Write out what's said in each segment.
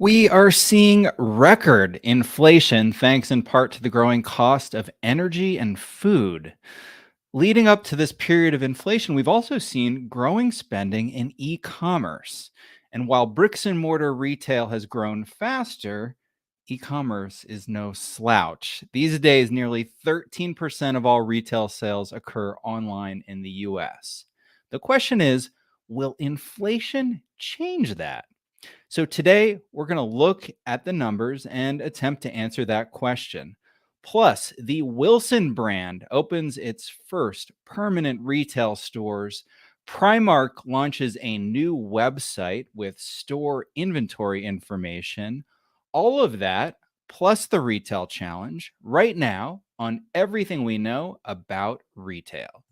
We are seeing record inflation thanks in part to the growing cost of energy and food. Leading up to this period of inflation, we've also seen growing spending in e commerce. And while bricks and mortar retail has grown faster, e commerce is no slouch. These days, nearly 13% of all retail sales occur online in the US. The question is, will inflation change that? So today we're going to look at the numbers and attempt to answer that question. Plus, the Wilson brand opens its first permanent retail stores. Primark launches a new website with store inventory information. All of that, plus the retail challenge, right now on everything we know about retail.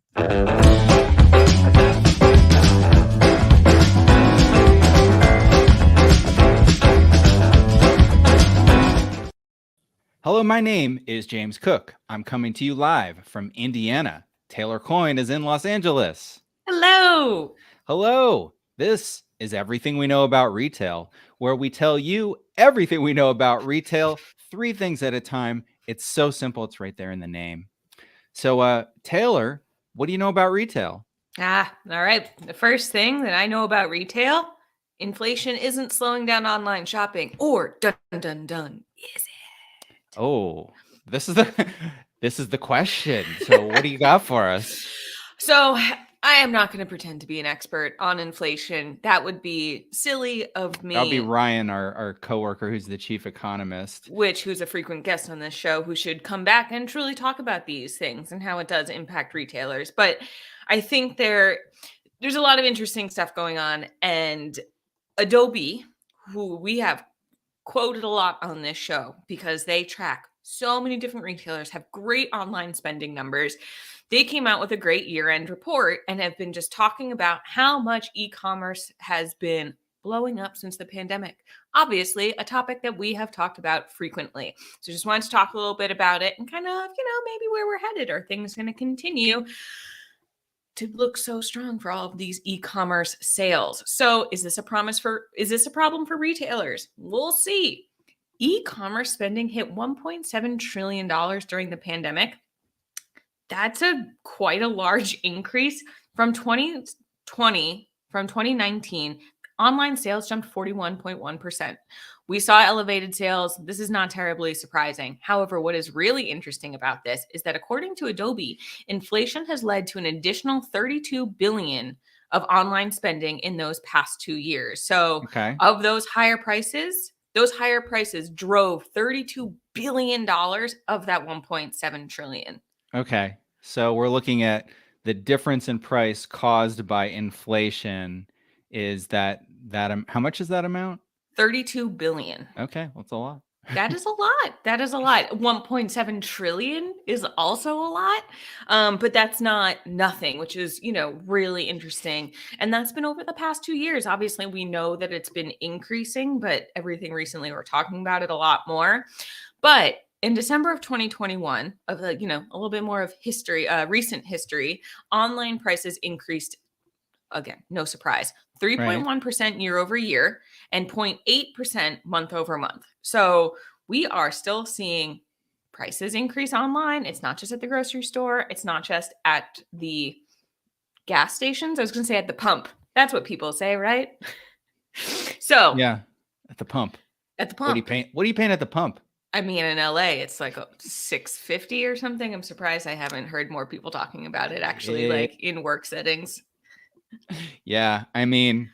Hello, my name is James Cook. I'm coming to you live from Indiana. Taylor Coyne is in Los Angeles. Hello. Hello. This is Everything We Know About Retail, where we tell you everything we know about retail, 3 things at a time. It's so simple. It's right there in the name. So, Taylor, what do you know about retail? All right. The first thing that I know about retail, inflation isn't slowing down online shopping. Or dun dun dun, is it? Oh, this is the this is the question. So, what do you got for us? So I am not going to pretend to be an expert on inflation. That would be silly of That'll be me. Ryan, our coworker, who's the chief economist. Who's a frequent guest on this show, who should come back and truly talk about these things and how it does impact retailers. But I think there's a lot of interesting stuff going on, and Adobe, who we have quoted a lot on this show because they track so many different retailers, have great online spending numbers. They came out with a great year-end report and have been just talking about how much e-commerce has been blowing up since the pandemic. Obviously, a topic that we have talked about frequently. So just wanted to talk a little bit about it and kind of, maybe where we're headed. Are things going to continue to look so strong for all of these e-commerce sales? So is this a problem for retailers? We'll see. E-commerce spending hit $1.7 trillion during the pandemic. That's quite a large increase from 2019. Online sales jumped 41.1%. We saw elevated sales. This is not terribly surprising. However, what is really interesting about this is that according to Adobe, inflation has led to an additional $32 billion of online spending in those past 2 years. So Okay. of those higher prices drove $32 billion of that 1.7 trillion. Okay. So we're looking at the difference in price caused by inflation is how much is that amount? 32 billion. Okay, well, that's a lot. That is a lot. That is a lot. 1.7 trillion is also a lot. But that's not nothing, which is, really interesting. And that's been over the past 2 years. Obviously, we know that it's been increasing, but everything recently, we're talking about it a lot more. But in December of 2021, of a little bit more of history, recent history, online prices increased again, no surprise, 3.1% year over year and 0.8% month over month. So we are still seeing prices increase online. It's not just at the grocery store. It's not just at the gas stations. I was going to say at the pump. That's what people say, right? So Yeah, at the pump. At the pump. What are you paying at the pump? I mean, in LA, it's like $6.50 or something. I'm surprised I haven't heard more people talking about it actually, like in work settings. Yeah, I mean,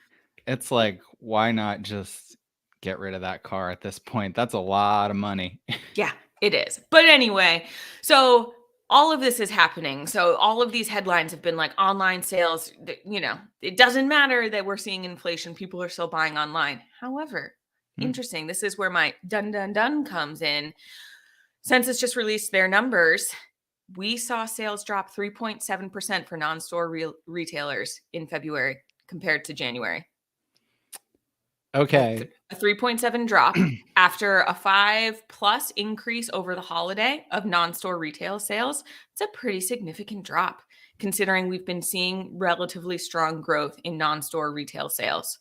it's like, why not just get rid of that car at this point? That's a lot of money. Yeah, it is. But anyway, so all of this is happening. So all of these headlines have been like online sales, it doesn't matter that we're seeing inflation. People are still buying online. However, interesting. This is where my dun comes in. Census just released their numbers. We saw sales drop 3.7% for non-store retailers in February compared to January. Okay. A 3.7 drop after a 5+ increase over the holiday of non-store retail sales. It's a pretty significant drop. considering we've been seeing relatively strong growth in non-store retail sales.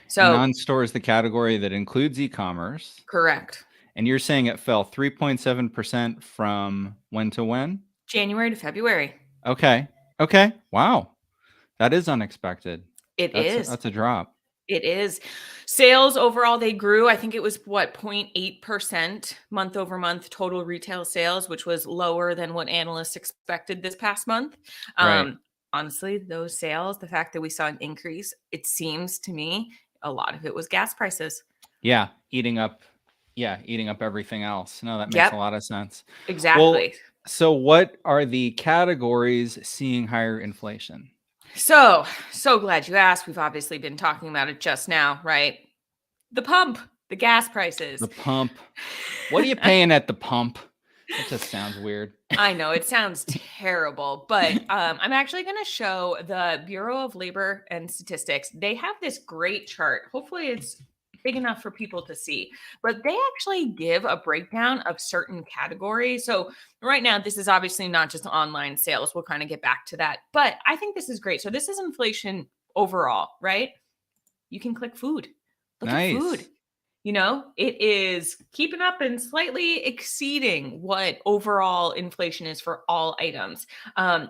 And So, non-store is the category that includes e-commerce. correct. And you're saying it fell 3.7% from when to when? January to February. Okay. Okay. Wow. That is unexpected. It That's is. that's a drop. It is. Sales overall, they grew. I think it was what, 0.8% month over month total retail sales, which was lower than what analysts expected this past month. Right. Honestly, those sales, the fact that we saw an increase, it seems to me a lot of it was gas prices. Yeah, eating up everything else. No, that makes a Yep, lot of sense. Well, exactly. so what are the categories seeing higher inflation? So glad you asked. We've obviously been talking about it just now, right? The pump, the gas The prices. pump. What are you paying at the pump? That just sounds weird. I know it sounds terrible, but I'm actually going to show the Bureau of Labor and Statistics. They have this great chart. Hopefully, it's big enough for people to see, but they actually give a breakdown of certain categories. So, right now, this is obviously not just online sales. We'll kind of get back to that, but I think this is great. So, this is inflation overall, right? You can click food. Look at food. Nice. It is keeping up and slightly exceeding what overall inflation is for all items.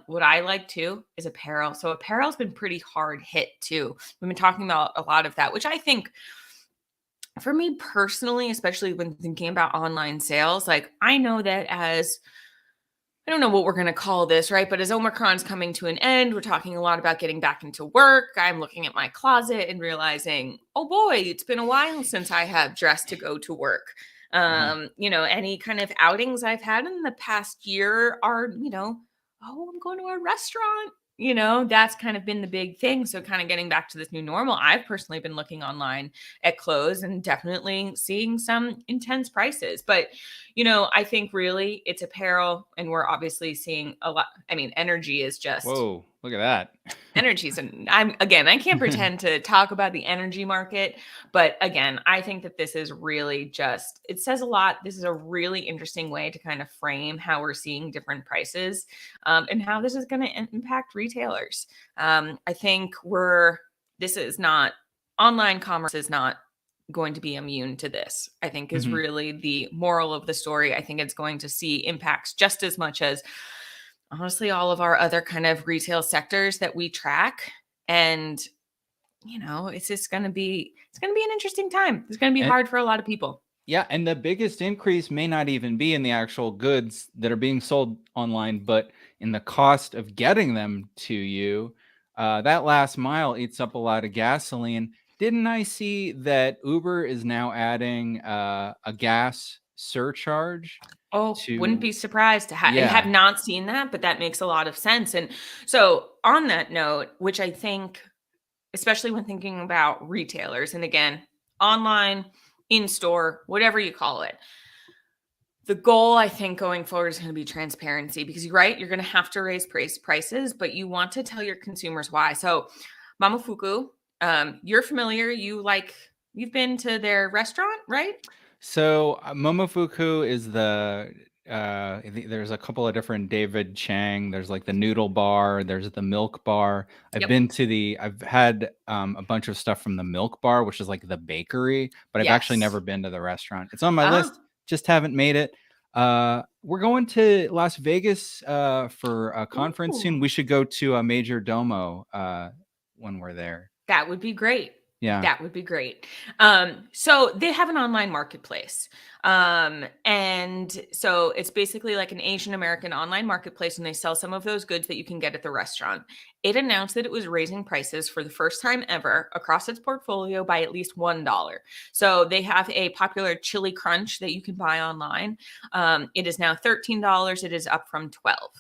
What I like too is apparel. So apparel's been pretty hard hit too. We've been talking about a lot of that, which I think for me personally, especially when thinking about online sales, like I know that as I don't know what we're going to call this, right? But as Omicron's coming to an end, we're talking a lot about getting back into work. I'm looking at my closet and realizing, oh boy, it's been a while since I have dressed to go to work. Uh-huh. Any kind of outings I've had in the past year are, oh, I'm going to a restaurant. That's kind of been the big thing. So, kind of getting back to this new normal, I've personally been looking online at clothes and definitely seeing some intense prices. But I think really it's apparel, and we're obviously seeing a lot. I mean, energy is just Whoa, look at energies. And I can't that. pretend to talk about the energy market, but again, I think that this is really just, it says a lot. This is a really interesting way to kind of frame how we're seeing different prices and how this is going to impact retailers. I think this is not, online commerce is not going to be immune to this, I think is Mhm. really the moral of the story. I think it's going to see impacts just as much as honestly all of our other kind of retail sectors that we track. And it's going to be an interesting time. It's going to be And hard for a lot of people. yeah, and the biggest increase may not even be in the actual goods that are being sold online, but in the cost of getting them to you. That last mile eats up a lot of gasoline. Didn't I see that Uber is now adding a gas surcharge Oh, wouldn't to? be surprised to I have Yeah. not seen that, but that makes a lot of sense. And so on that note, which I think especially when thinking about retailers, and again, online, in store, whatever you call it, the goal I think going forward is going to be transparency, because you're right, you're going to have to raise prices, but you want to tell your consumers why. So Mamafuku, you're familiar, you've been to their restaurant, right? So Momofuku is there's a couple of different David Chang. There's like the noodle bar. There's the milk bar. Yep. I've had a bunch of stuff from the milk bar, which is like the bakery, but I've actually Yes. never been to the restaurant. It's on my Oh. list, just haven't made it. We're going to Las Vegas for a conference soon. Ooh. We should go to a Major Domo when we're there. That would be great. Yeah. That would be great. So they have an online marketplace. And so it's basically like an Asian American online marketplace, and they sell some of those goods that you can get at the restaurant. It announced that it was raising prices for the first time ever across its portfolio by at least $1. So they have a popular chili crunch that you can buy online. It is now $13. It is up from 12.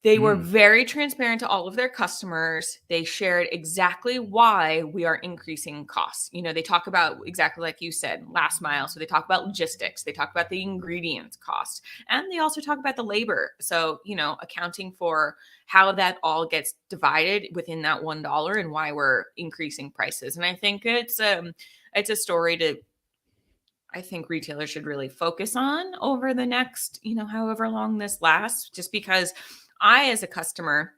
They were Mm. very transparent to all of their customers. They shared exactly why we are increasing costs. They talk about exactly like you said, last mile. So they talk about logistics, they talk about the ingredients cost, and they also talk about the labor. So, accounting for how that all gets divided within that $1 and why we're increasing prices. And I think it's a story to I think retailers should really focus on over the next, however long this lasts, just because I, as a customer,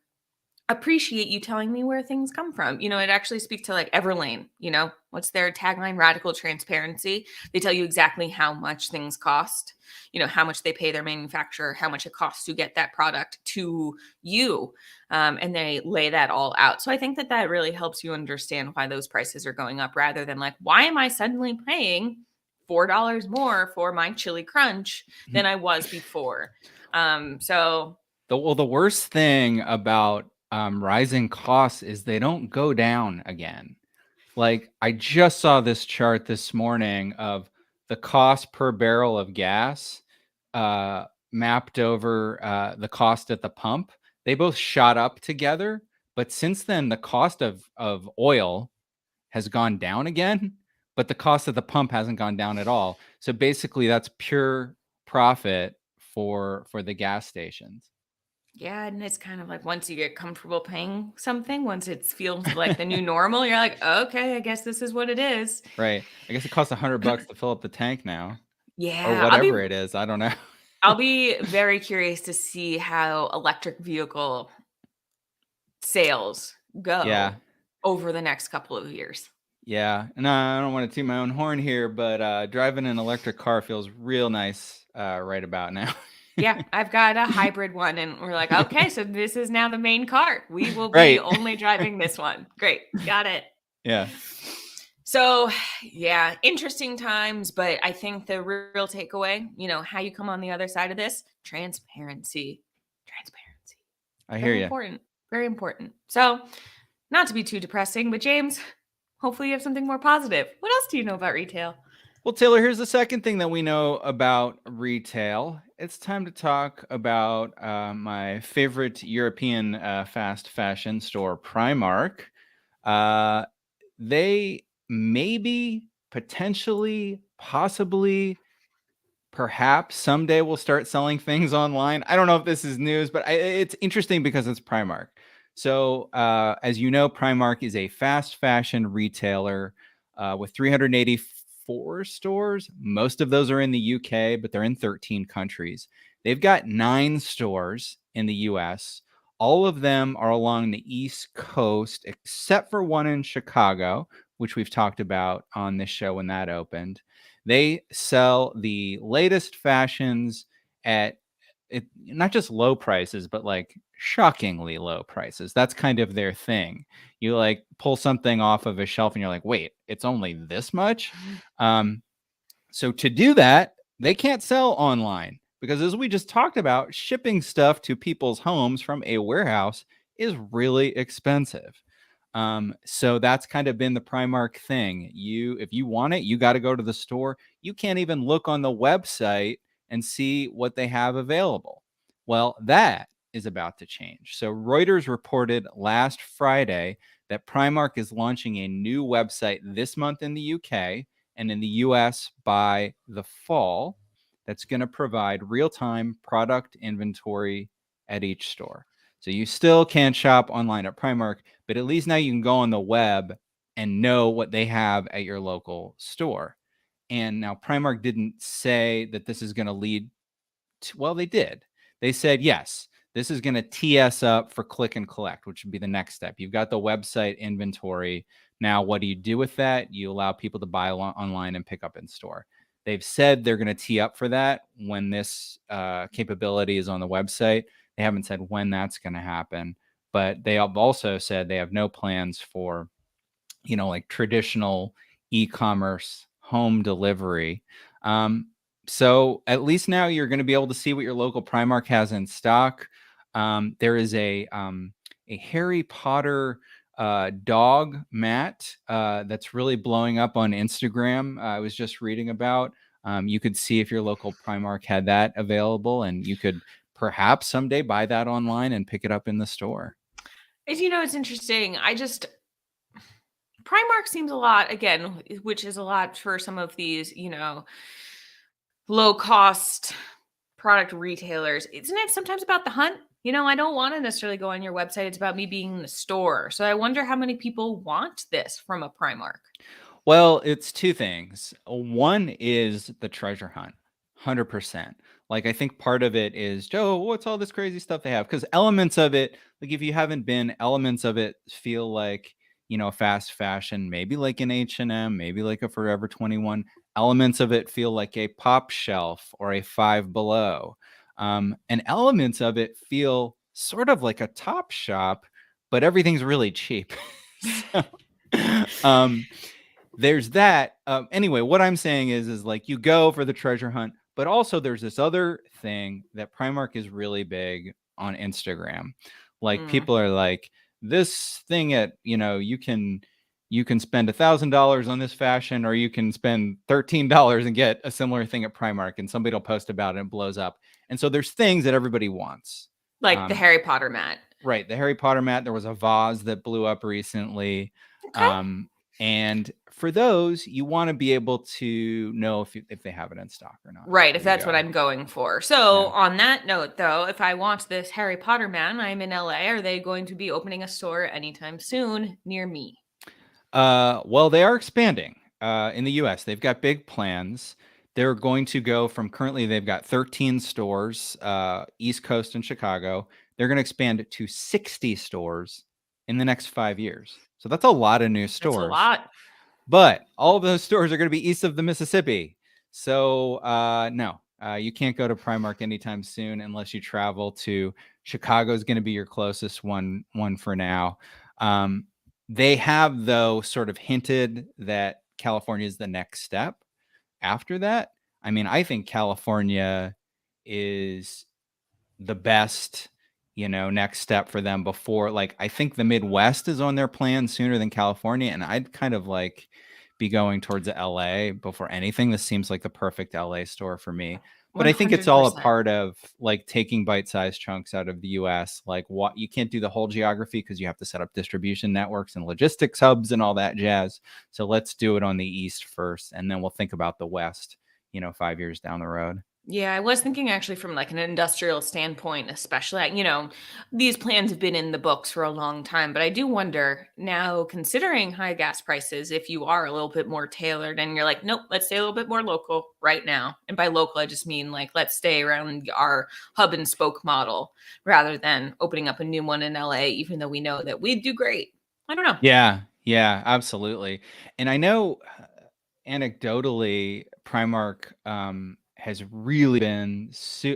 appreciate you telling me where things come from. It actually speaks to like Everlane, what's their tagline? Radical transparency. They tell you exactly how much things cost, how much they pay their manufacturer, how much it costs to get that product to you. And they lay that all out. So I think that that really helps you understand why those prices are going up rather than like, why am I suddenly paying $4 more for my chili crunch than I was before? So The worst thing about rising costs is they don't go down again. Like, I just saw this chart this morning of the cost per barrel of gas mapped over the cost at the pump. They both shot up together, but since then the cost of oil has gone down again, but the cost of the pump hasn't gone down at all. So basically that's pure profit for the gas stations. yeah, and it's kind of like once you get comfortable paying something, once it feels like the new normal, you're like, okay, I guess this is what it is. Right. I guess it costs $100 to fill up the tank now, or Yeah, whatever it is. I don't know. I'll be very curious to see how electric vehicle sales Yeah. go over the next couple of years. Yeah. And I don't want to toot my own horn here, but driving an electric car feels real nice right about now. Yeah, I've got a hybrid one, and we're like, okay, so this is now the main car. We will be Right. only driving this one. Great, got it. Yeah. So, yeah, interesting times, but I think the real takeaway, how you come on the other side of this, transparency. Transparency. I hear Very you. important. Very important. So, not to be too depressing, but James, hopefully you have something more positive. What else do you know about retail? Well, Taylor, here's the second thing that we know about retail. It's time to talk about my favorite European fast fashion store, Primark. Uh, they maybe, potentially, possibly, perhaps someday we'll start selling things online. I don't know if this is news, but it's interesting because it's Primark. So, as you know, Primark is a fast fashion retailer with 384 stores. Most of those are in the UK, but they're in 13 countries. They've got 9 stores in the US. All of them are along the East Coast, except for one in Chicago, which we've talked about on this show when that opened. They sell the latest fashions at not just low prices, but like shockingly low prices. That's kind of their thing. You like pull something off of a shelf and you're like, wait, it's only this much? Um, so to do that, they can't sell online because, as we just talked about, shipping stuff to people's homes from a warehouse is really expensive. So that's kind of been the Primark thing. If you want it, you got to go to the store. You can't even look on the website and see what they have available. Well, that is about to change. So Reuters reported last Friday that Primark is launching a new website this month in the UK and in the US by the fall that's going to provide real-time product inventory at each store. So you still can't shop online at Primark, but at least now you can go on the web and know what they have at your local store. And now Primark didn't say that this is going to lead to, well, they did. They said, yes, this is going to tee us up for click and collect, which would be the next step. You've got the website inventory. Now, what do you do with that? You allow people to buy online and pick up in store. They've said they're going to tee up for that when this capability is on the website. They haven't said when that's going to happen, but they have also said they have no plans for, like traditional e-commerce home delivery. So at least now you're going to be able to see what your local Primark has in stock. There is a Harry Potter dog mat that's really blowing up on Instagram. I was just reading about. You could see if your local Primark had that available, and you could perhaps someday buy that online and pick it up in the store. It's interesting. Primark seems a lot, again, which is a lot for some of these, low cost product retailers. Isn't it sometimes about the hunt? I don't want to necessarily go on your website. It's about me being in the store. So I wonder how many people want this from a Primark. Well, it's two things. One is the treasure hunt, 100%. Like, I think part of it is, Joe, what's all this crazy stuff they have? Because elements of it, like if you haven't been, elements of it feel like, fast fashion, maybe like an H&M, maybe like a Forever 21. Elements of it feel like a Pop Shelf or a Five Below. And elements of it feel sort of like a Top Shop, but everything's really cheap. So, there's that. Anyway, what I'm saying is like you go for the treasure hunt, but also there's this other thing that Primark is really big on Instagram. Like Mm. people are like, this thing at, you can spend $1,000 on this fashion, or you can spend $13 and get a similar thing at Primark, and somebody will post about it and it blows up. And so there's things that everybody wants. Like the Harry Potter mat. Right. The Harry Potter mat. There was a vase that blew up recently. Okay. And for those, you want to be able to know if they have it in stock or not Right, if before you that's what go. I'm going for. So, Yeah. on that note, though, if I want this Harry Potter man, I'm in LA. Are they going to be opening a store anytime soon near me? Well, they are expanding in the US. They've got big plans. They're going to go from, currently they've got 13 stores, East Coast and Chicago. They're going to expand to 60 stores in the next 5 years. So that's a lot of new That's a stores. lot. But all of those stores are going to be east of the Mississippi. So no, you can't go to Primark anytime soon unless you travel to Chicago. Is going to be your closest one for now. They have, though, sort of hinted that California is the next step after that. I mean, I think California is the best, next step for them before, like, I think the Midwest is on their plan sooner than California. And I'd kind of like be going towards LA before anything. This seems like the perfect LA store for me. But I think it's all a 100%. part of like taking bite-sized chunks out of the US. Like, what, you can't do the whole geography because you have to set up distribution networks and logistics hubs and all that jazz. So let's do it on the East first, and then we'll think about the West, 5 years down the road. Yeah, I was thinking actually from like an industrial standpoint, especially, these plans have been in the books for a long time, but I do wonder now, considering high gas prices, if you are a little bit more tailored and you're like, nope, let's stay a little bit more local right now. And by local, I just mean like, let's stay around our hub and spoke model rather than opening up a new one in LA, even though we know that we do great. I don't know. Yeah, absolutely. And I know, anecdotally, Primark has really been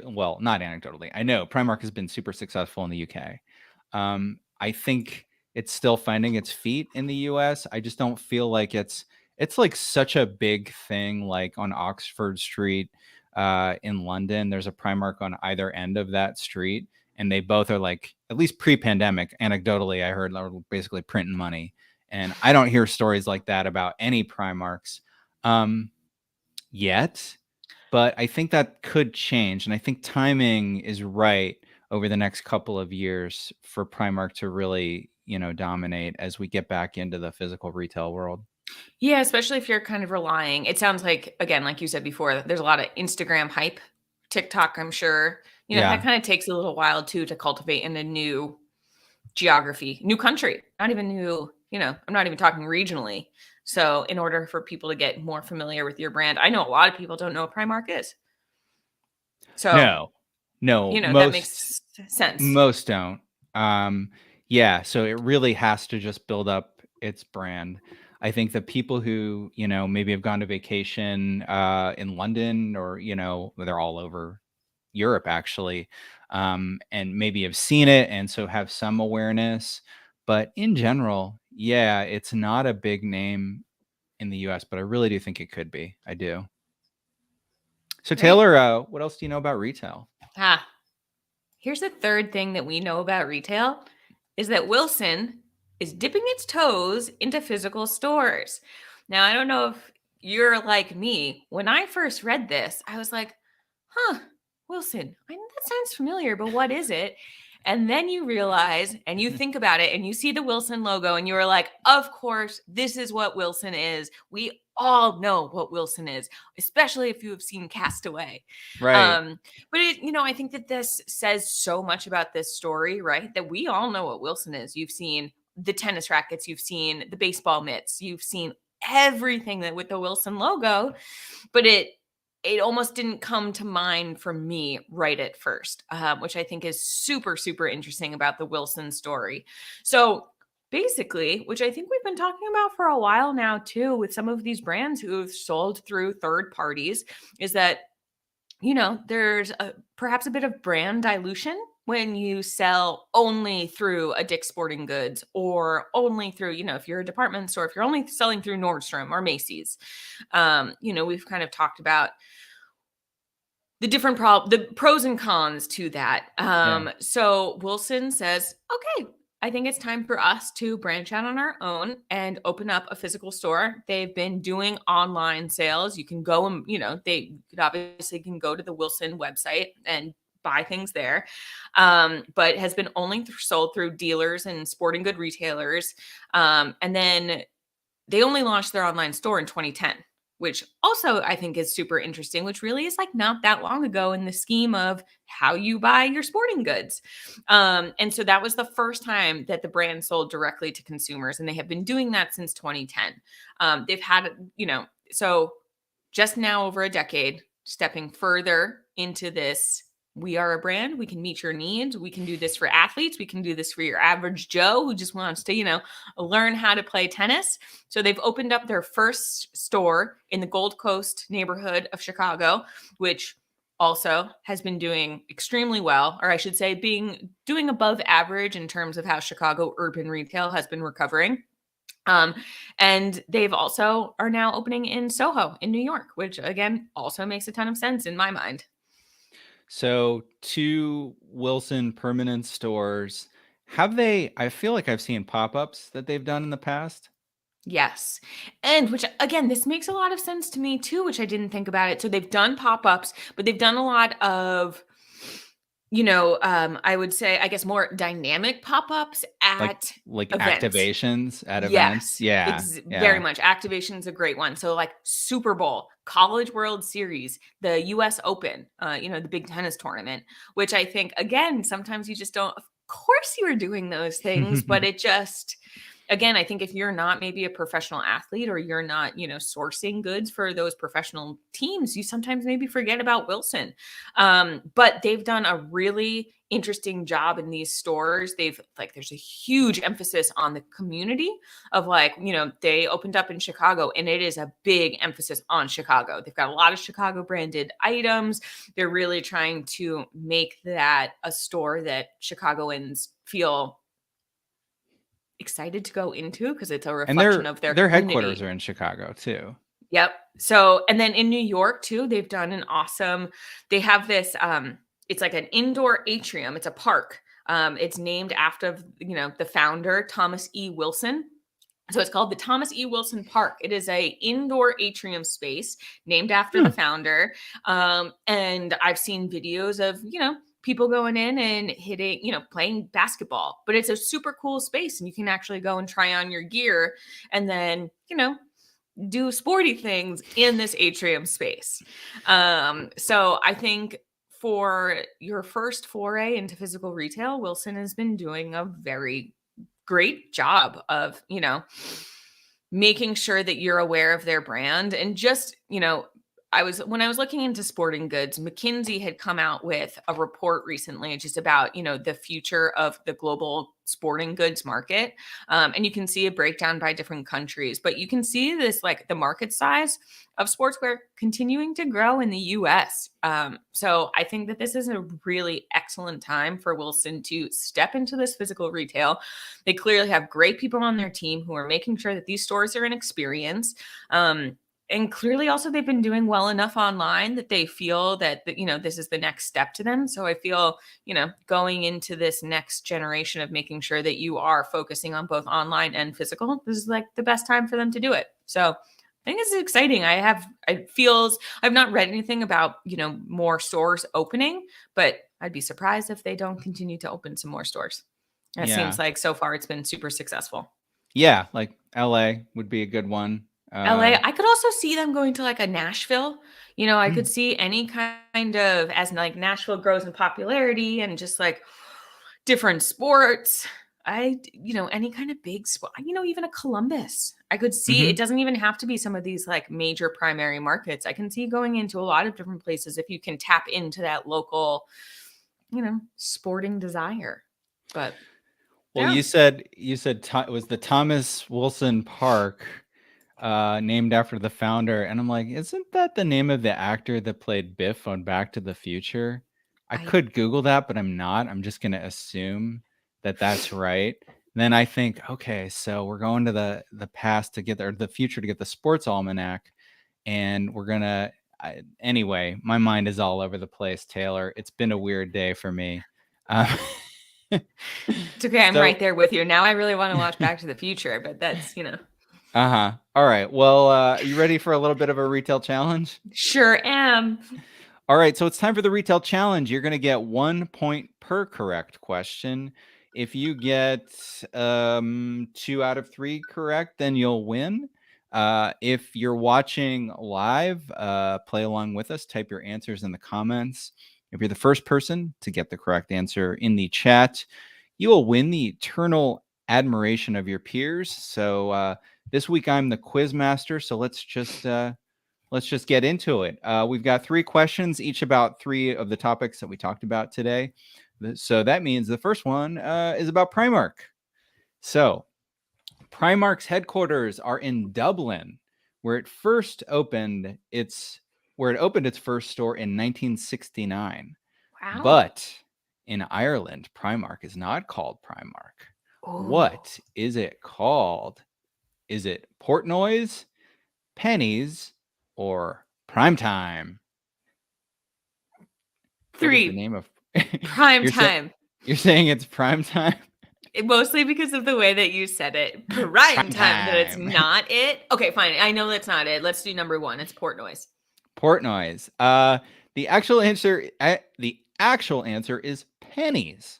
well, not anecdotally. I know Primark has been super successful in the UK. I think it's still finding its feet in the US. I just don't feel like it's like such a big thing, like on Oxford Street in London. There's a Primark on either end of that street, and they both are, like, at least pre-pandemic, anecdotally, I heard, are basically printing money. And I don't hear stories like that about any Primarks yet, but I think that could change. And I think timing is right over the next couple of years for Primark to really, dominate as we get back into the physical retail world. Yeah, especially if you're kind of relying. It sounds like, again, like you said before, there's a lot of Instagram hype, TikTok, I'm sure. That Yeah. kind of takes a little while too to cultivate in a new geography, new country, not even new, I'm not even talking regionally. So, in order for people to get more familiar with your brand, I know a lot of people don't know what Primark is. So, No. No, that most makes sense. most don't. Um, yeah, so it really has to just build up its brand. I think the people who, maybe have gone to vacation in London, or, they're all over Europe actually, and maybe have seen it and so have some awareness. But in general, yeah, it's not a big name in the US, but I really do think it could be. I do. So Right? Taylor, what else do you know about retail? Ah, here's the third thing that we know about retail is that Wilson is dipping its toes into physical stores. Now, I don't know if you're like me. When I first read this, I was like, huh, Wilson, I know that sounds familiar, but what is it? And then you realize and you think about it and you see the Wilson logo and you're like, of course, this is what Wilson is. We all know what Wilson is, especially if you have seen Castaway. Right. But I think that this says so much about this story, right? That we all know what Wilson is. You've seen the tennis rackets, you've seen the baseball mitts, you've seen everything that with the Wilson logo, but it it almost didn't come to mind for me right at first, which I think is super, super interesting about the Wilson story. So basically, which I think we've been talking about for a while now too, with some of these brands who've sold through third parties, is that there's perhaps a bit of brand dilution when you sell only through a Dick's Sporting Goods or only through, if you're a department store, if you're only selling through Nordstrom or Macy's. We've kind of talked about the pros and cons to that. Yeah. So Wilson says, okay, I think it's time for us to branch out on our own and open up a physical store. They've been doing online sales. You can go and, they could obviously can go to the Wilson website and buy things there, but has been only sold through dealers and sporting good retailers. And then they only launched their online store in 2010, which also I think is super interesting, which really is like not that long ago in the scheme of how you buy your sporting goods. And so that was the first time that the brand sold directly to consumers. And they have been doing that since 2010. They've had, so just now over a decade, stepping further into this. We are a brand. We can meet your needs. We can do this for athletes. We can do this for your average Joe who just wants to, learn how to play tennis. So they've opened up their first store in the Gold Coast neighborhood of Chicago, which also has been doing extremely well, or I should say doing above average in terms of how Chicago urban retail has been recovering. And they've also are now opening in Soho in New York, which again also makes a ton of sense in my mind. So, two Wilson permanent stores. I feel like I've seen pop-ups that they've done in the past. Yes. And which again, this makes a lot of sense to me too, which I didn't think about it. So they've done pop-ups, but they've done a lot of, I would say, I guess more dynamic pop-ups Like at like events. activations at events. Yes, Yeah. very Yeah. much. Activation's a great one. So like Super Bowl, College World Series, the US Open, the big tennis tournament, which I think again, sometimes you just don't, of course you are doing those things, but it just again, I think if you're not maybe a professional athlete or you're not, sourcing goods for those professional teams, you sometimes maybe forget about Wilson. But they've done a really interesting job in these stores. There's a huge emphasis on the community of they opened up in Chicago and it is a big emphasis on Chicago. They've got a lot of Chicago branded items. They're really trying to make that a store that Chicagoans feel excited to go into because it's a And reflection their of their their headquarters community. are in Chicago too. Yep. So, and then in New York too, they've done they have this, it's like an indoor atrium. It's a park. It's named after, the founder, Thomas E. Wilson. So it's called the Thomas E. Wilson Park. It is a indoor atrium space named after the Hmm. founder. And I've seen videos of, people going in and hitting, playing basketball, but it's a super cool space and you can actually go and try on your gear and then, do sporty things in this atrium space. So I think for your first foray into physical retail, Wilson has been doing a very great job of, making sure that you're aware of their brand and just, when I was looking into sporting goods, McKinsey had come out with a report recently just about, the future of the global sporting goods market. And you can see a breakdown by different countries, but you can see this, like the market size of sportswear continuing to grow in the US. So I think that this is a really excellent time for Wilson to step into this physical retail. They clearly have great people on their team who are making sure that these stores are an experience. And clearly also they've been doing well enough online that they feel that, this is the next step to them. So I feel, going into this next generation of making sure that you are focusing on both online and physical, this is like the best time for them to do it. So I think this is exciting. I've not read anything about, more stores opening, but I'd be surprised if they don't continue to open some more stores. It Yeah. seems like so far it's been super successful. Yeah, like LA would be a good one. LA, I could also see them going to like a Nashville. I Mm. could see any kind of, as like Nashville grows in popularity and just like different sports. any kind of big spot, even a Columbus. I could see it Mhm. doesn't even have to be some of these like major primary markets. I can see going into a lot of different places if you can tap into that local, sporting desire. But Well, yeah, you said it was the Thomas Wilson Park, named after the founder, and I'm like, isn't that the name of the actor that played Biff on Back to the Future? I I could Google that, but I'm not. I'm just gonna assume that that's right. Then I think, okay, so we're going to the past to get or the future to get the sports almanac, and we're gonna. Anyway, my mind is all over the place, Taylor. It's been a weird day for me. Um, it's okay. I'm so right there with you. Now I really want to watch Back to the Future, but that's. Uh-huh. All right. Well, are you ready for a little bit of a retail challenge? Sure am. All right, so it's time for the retail challenge. You're going to get 1 point per correct question. If you get 2 out of 3 correct, then you'll win. If you're watching live, play along with us. Type your answers in the comments. If you're the first person to get the correct answer in the chat, you will win the eternal admiration of your peers. So this week I'm the quiz master. So let's just get into it. We've got 3 questions, each about 3 of the topics that we talked about today. So that means the first one is about Primark. So Primark's headquarters are in Dublin, where it opened its first store in 1969. Wow. But in Ireland, Primark is not called Primark. Oh, What is it called? Is it Portnoy's, Pennies, or Primetime? What is the 3 name of prime you're saying time. you're saying it's Primetime? Mostly because of the way that you said it. Prime time. That it's Primetime. not it. Okay, fine. I know that's not it. Let's do number 1. It's Portnoy's. Portnoy's. The actual answer is Pennies.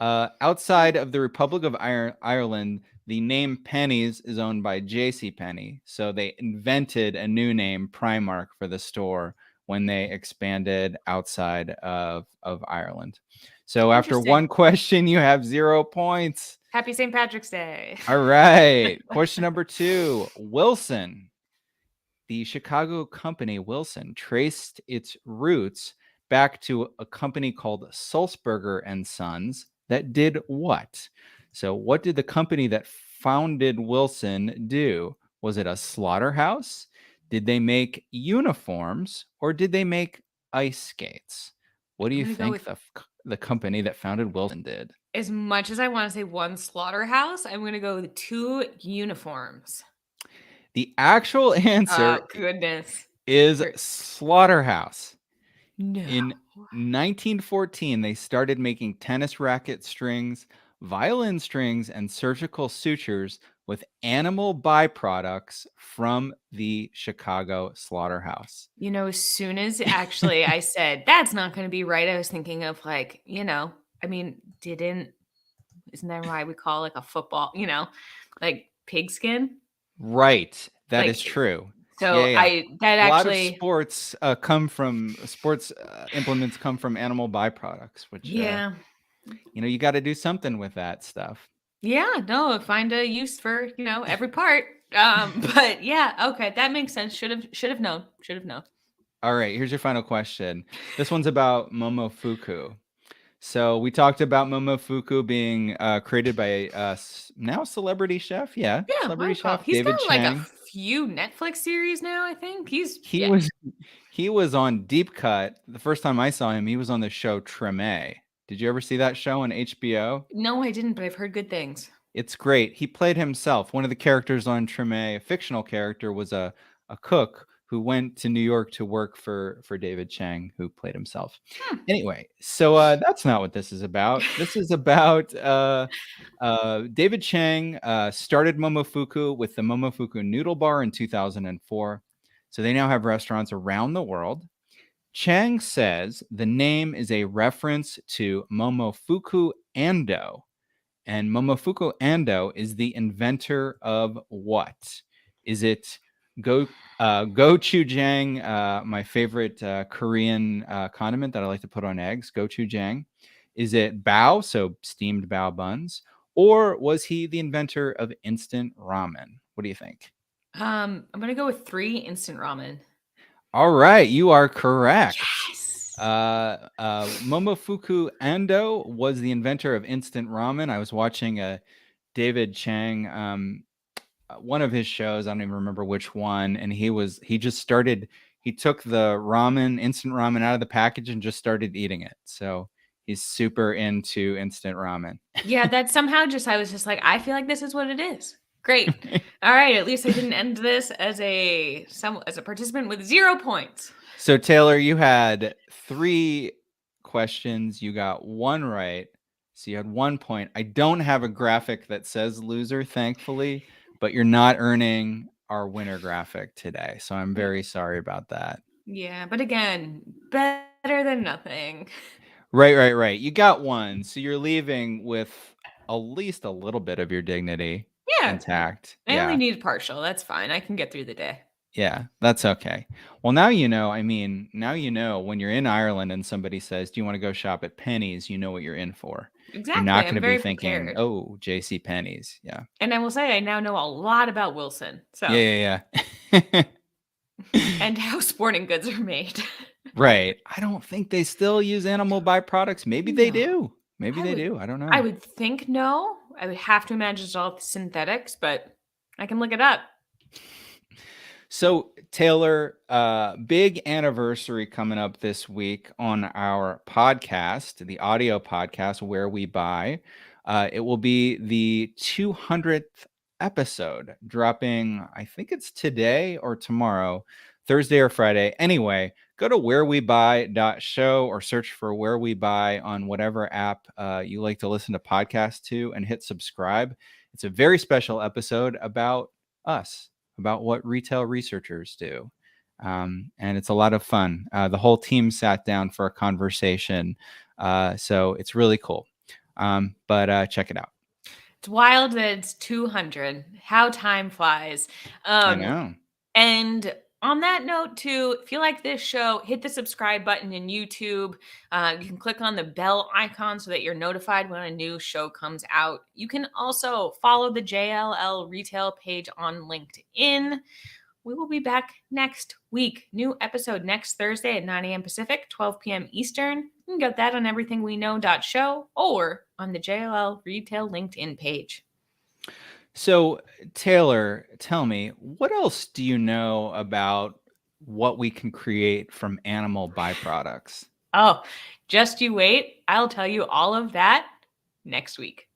Outside of the Republic of Ireland, the name Pennies is owned by J.C. Penney. So they invented a new name, Primark, for the store when they expanded outside of Ireland. So after Interesting. one question, you have 0 points. Happy St. Patrick's Day. All right. Question number 2. Wilson. The Chicago company Wilson traced its roots back to a company called Sulzberger and Sons that did what? So, what did the company that founded Wilson do? Was it a slaughterhouse? Did they make uniforms or did they make ice skates? What do I'm you going to go think with, the company that founded Wilson did? as much as I want to say one slaughterhouse, I'm going to go with 2 uniforms. The actual answer Goodness. is slaughterhouse. No. In 1914, they started making tennis racket strings, violin strings, and surgical sutures with animal byproducts from the Chicago slaughterhouse. As soon as actually I said, that's not going to be right, I was thinking of like, I mean, isn't that why we call like a football, like pigskin? Right. That is Like, true. Yeah, so yeah. that A lot of actually, sports implements come from animal byproducts, which yeah. you got to do something with that stuff. Yeah, no, find a use for, every part. But yeah, okay, that makes sense. Should have known. Should have known. All right, here's your final question. This one's about Momofuku. So we talked about Momofuku being created by now celebrity chef, Yeah, I celebrity would call. chef He's got David like a Chang. few Netflix series now, I think. He Yeah. was he was on Deep Cut. The first time I saw him, he was on the show Treme. Did you ever see that show on HBO? No, I didn't, but I've heard good things. It's great. He played himself. One of the characters on Treme, a fictional character, was a cook who went to New York to work for David Chang, who played himself. Hmm. Anyway, so that's not what this is about. This is about David Chang started Momofuku with the Momofuku Noodle Bar in 2004. So they now have restaurants around the world. Chang says the name is a reference to Momofuku Ando, and Momofuku Ando is the inventor of what? Is it gochujang, my favorite Korean condiment that I like to put on eggs, gochujang? Is it bao, so steamed bao buns? Or was he the inventor of instant ramen? What do you think? I'm gonna go with 3, instant ramen. All right, you are correct. Yes. Momofuku Ando was the inventor of instant ramen. I was watching a David Chang, one of his shows. I don't even remember which one, and he just started. He took the instant ramen out of the package and just started eating it. So he's super into instant ramen. Yeah, that somehow I was just like, I feel like this is what it is. Great. All right, at least I didn't end this as a participant with 0 points. So Taylor, you had 3 questions. You got 1 right. So you had 1 point. I don't have a graphic that says loser, thankfully, but you're not earning our winner graphic today. So I'm very sorry about that. Yeah, but again, better than nothing. Right. You got 1. So you're leaving with at least a little bit of your dignity Yeah. intact. I only Yeah. need partial. That's fine. I can get through the day. Yeah, that's okay. Well, now you know. I mean, now you know when you're in Ireland and somebody says, "Do you want to go shop at Penny's?" You know what you're in for. You're Exactly. not going I'm to be very thinking, prepared. "Oh, JC Penney's." Yeah. And I will say I now know a lot about Wilson. So Yeah. and how sporting goods are made. Right. I don't think they still use animal byproducts. Maybe they No. do. Maybe they do. I don't I know. would think no. I would have to imagine it's all synthetics, but I can look it up. So, Taylor, big anniversary coming up this week on our podcast, the audio podcast, Where We Buy. It will be the 200th episode, dropping, I think it's today or tomorrow, Thursday or Friday. Anyway, go to wherewebuy.show or search for Where We Buy on whatever app you like to listen to podcasts to and hit subscribe. It's a very special episode about us, about what retail researchers do. And it's a lot of fun. The whole team sat down for a conversation. So it's really cool. But check it out. It's wild that it's 200. How time flies. I know. And on that note, too, if you like this show, hit the subscribe button in YouTube. You can click on the bell icon so that you're notified when a new show comes out. You can also follow the JLL retail page on LinkedIn. We will be back next week. New episode next Thursday at 9 a.m. Pacific, 12 p.m. Eastern. You can get that on everythingweknow.show or on the JLL Retail LinkedIn page. So, Taylor, tell me, what else do you know about what we can create from animal byproducts? Oh, just you wait. I'll tell you all of that next week.